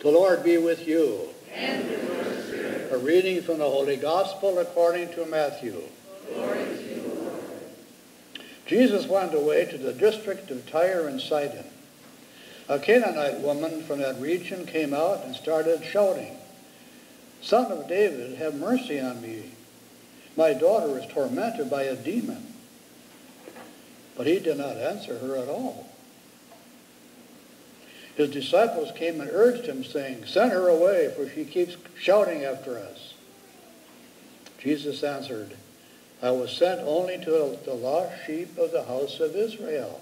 The Lord be with you. And with your spirit. A reading from the Holy Gospel according to Matthew. Glory to you, Lord. Jesus went away to the district of Tyre and Sidon. A Canaanite woman from that region came out and started shouting, "Son of David, have mercy on me. My daughter is tormented by a demon." But he did not answer her at all. His disciples came and urged him, saying, "Send her away, for she keeps shouting after us." Jesus answered, "I was sent only to the lost sheep of the house of Israel."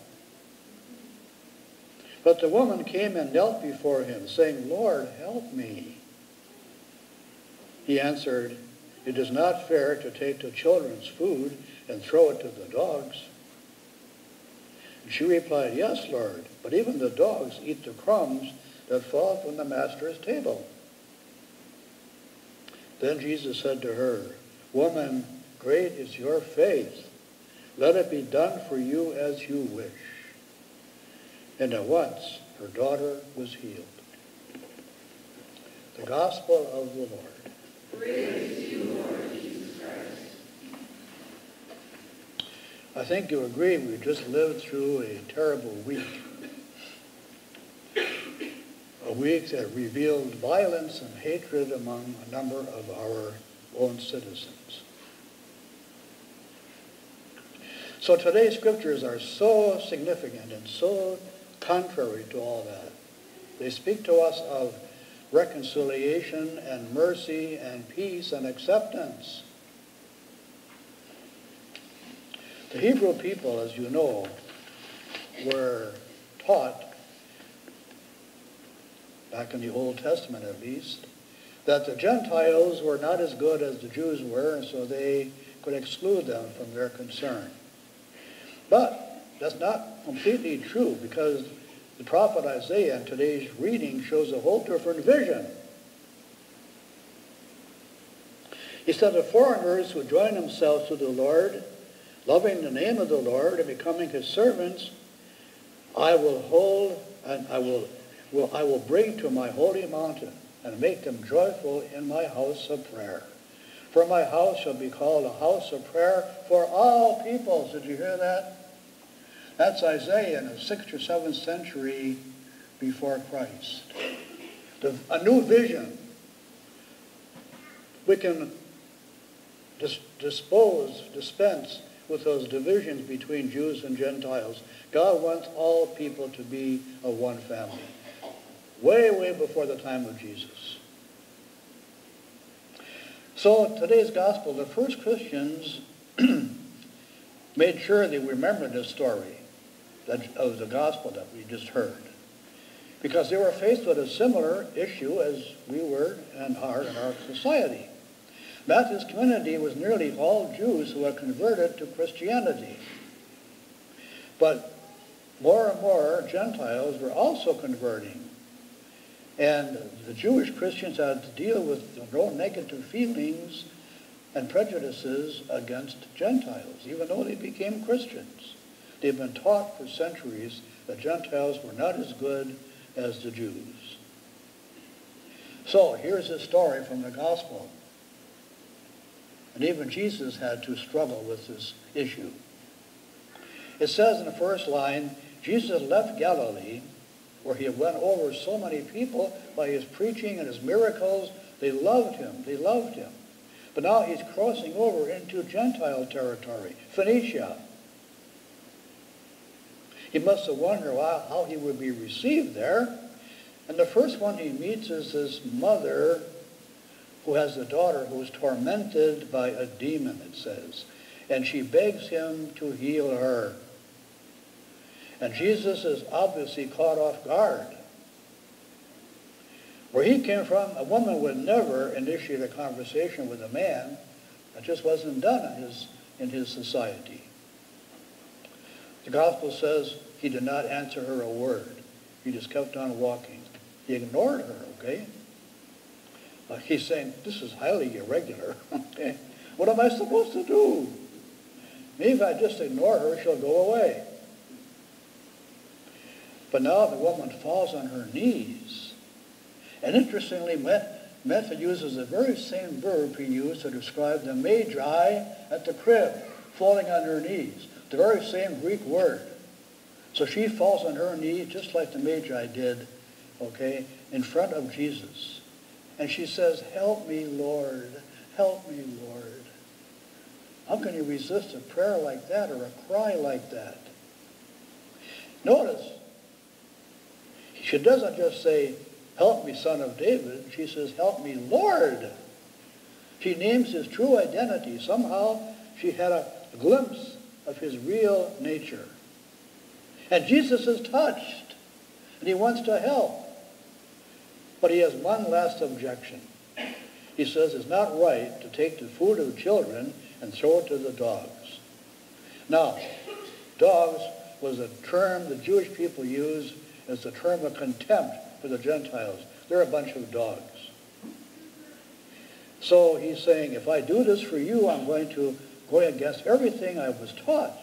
But the woman came and knelt before him, saying, "Lord, help me." He answered, "It is not fair to take the children's food and throw it to the dogs." And she replied, "Yes, Lord, but even the dogs eat the crumbs that fall from the master's table." Then Jesus said to her, "Woman, great is your faith. Let it be done for you as you wish." And at once her daughter was healed. The Gospel of the Lord. Praise to you, Lord Jesus Christ. I think you agree we've just lived through a terrible week. A week that revealed violence and hatred among a number of our own citizens. So today's scriptures are so significant and so contrary to all that. They speak to us of reconciliation and mercy and peace and acceptance. The Hebrew people, as you know, were taught, back in the Old Testament at least, that the Gentiles were not as good as the Jews were, and so they could exclude them from their concern. But that's not completely true, because the prophet Isaiah in today's reading shows a whole different vision. He said the foreigners who join themselves to the Lord, loving the name of the Lord and becoming his servants, I will hold and I will bring to my holy mountain and make them joyful in my house of prayer. For my house shall be called a house of prayer for all peoples. Did you hear that? That's Isaiah in the 6th or 7th century before Christ. A new vision. We can dispense with those divisions between Jews and Gentiles. God wants all people to be of one family. Way, way before the time of Jesus. So today's gospel, the first Christians made sure they remembered this story of the gospel that we just heard, because they were faced with a similar issue as we were and are in our society. Matthew's community was nearly all Jews who had converted to Christianity. But more and more Gentiles were also converting. And the Jewish Christians had to deal with their own negative feelings and prejudices against Gentiles, even though they became Christians. They've been taught for centuries that Gentiles were not as good as the Jews. So here's a story from the gospel. And even Jesus had to struggle with this issue. It says in the first line, Jesus left Galilee, where he went over so many people by his preaching and his miracles. They loved him. They loved him. But now he's crossing over into Gentile territory, Phoenicia. He must have wondered how he would be received there. And the first one he meets is this mother who has a daughter who is tormented by a demon, it says. And she begs him to heal her. And Jesus is obviously caught off guard. Where he came from, a woman would never initiate a conversation with a man. That just wasn't done in his society. The gospel says he did not answer her a word. He just kept on walking. He ignored her, okay? He's saying, this is highly irregular. Okay? What am I supposed to do? Maybe if I just ignore her, she'll go away. But now the woman falls on her knees And interestingly, Matthew uses the very same verb he used to describe the Magi at the crib, falling on their knees. The very same Greek word. So she falls on her knees just like the Magi did, okay, in front of Jesus. And she says, "Help me, Lord. Help me, Lord." How can you resist a prayer like that or a cry like that? Notice, she doesn't just say, "Help me, Son of David." She says, "Help me, Lord." She names his true identity. Somehow she had a glimpse of his real nature. And Jesus is touched, and he wants to help. But he has one last objection. He says it's not right to take the food of children and throw it to the dogs. Now, dogs was a term the Jewish people used as a term of contempt for the Gentiles. They're a bunch of dogs. So he's saying, if I do this for you, I'm going to go against everything I was taught.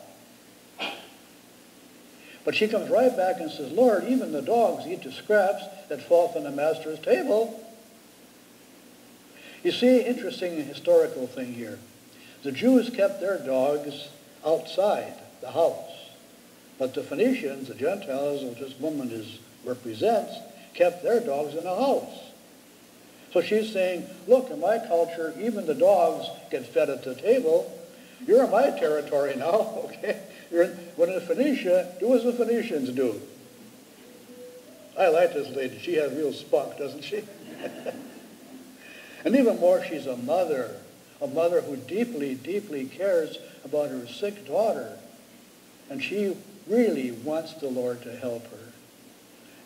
But she comes right back and says, "Lord, even the dogs eat the scraps that fall from the master's table." You see, interesting historical thing here. The Jews kept their dogs outside the house. But the Phoenicians, the Gentiles, which this woman represents, kept their dogs in the house. So she's saying, look, in my culture, even the dogs get fed at the table. You're in my territory now, okay? When in Phoenicia, do as the Phoenicians do. I like this lady. She has real spunk, doesn't she? And even more, she's a mother who deeply, deeply cares about her sick daughter. And she really wants the Lord to help her.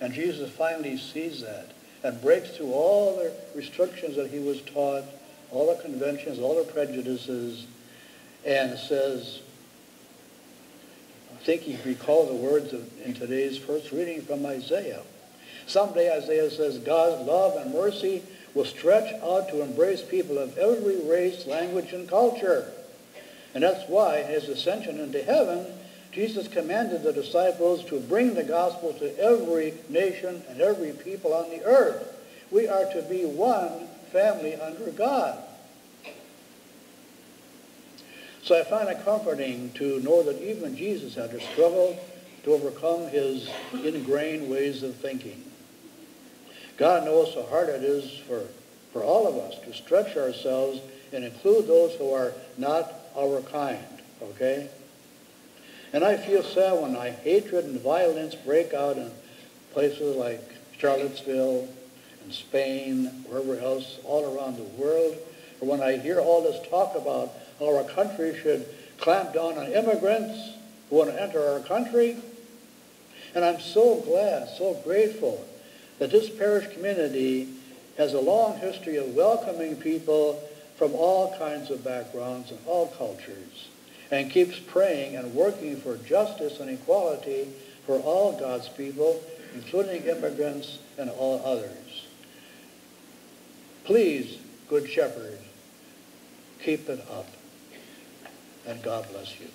And Jesus finally sees that and breaks through all the restrictions that he was taught, all the conventions, all the prejudices, and says, I think he recalled the words in today's first reading from Isaiah. Someday Isaiah says, God's love and mercy will stretch out to embrace people of every race, language, and culture. And that's why, in his ascension into heaven, Jesus commanded the disciples to bring the gospel to every nation and every people on the earth. We are to be one family under God. So I find it comforting to know that even Jesus had to struggle to overcome his ingrained ways of thinking. God knows how hard it is for all of us to stretch ourselves and include those who are not our kind, okay? And I feel sad when hatred and violence break out in places like Charlottesville and Spain, wherever else, all around the world, or when I hear all this talk about how our country should clamp down on immigrants who want to enter our country. And I'm so glad, so grateful that this parish community has a long history of welcoming people from all kinds of backgrounds and all cultures, and keeps praying and working for justice and equality for all God's people, including immigrants and all others. Please, Good Shepherd, keep it up, and God bless you.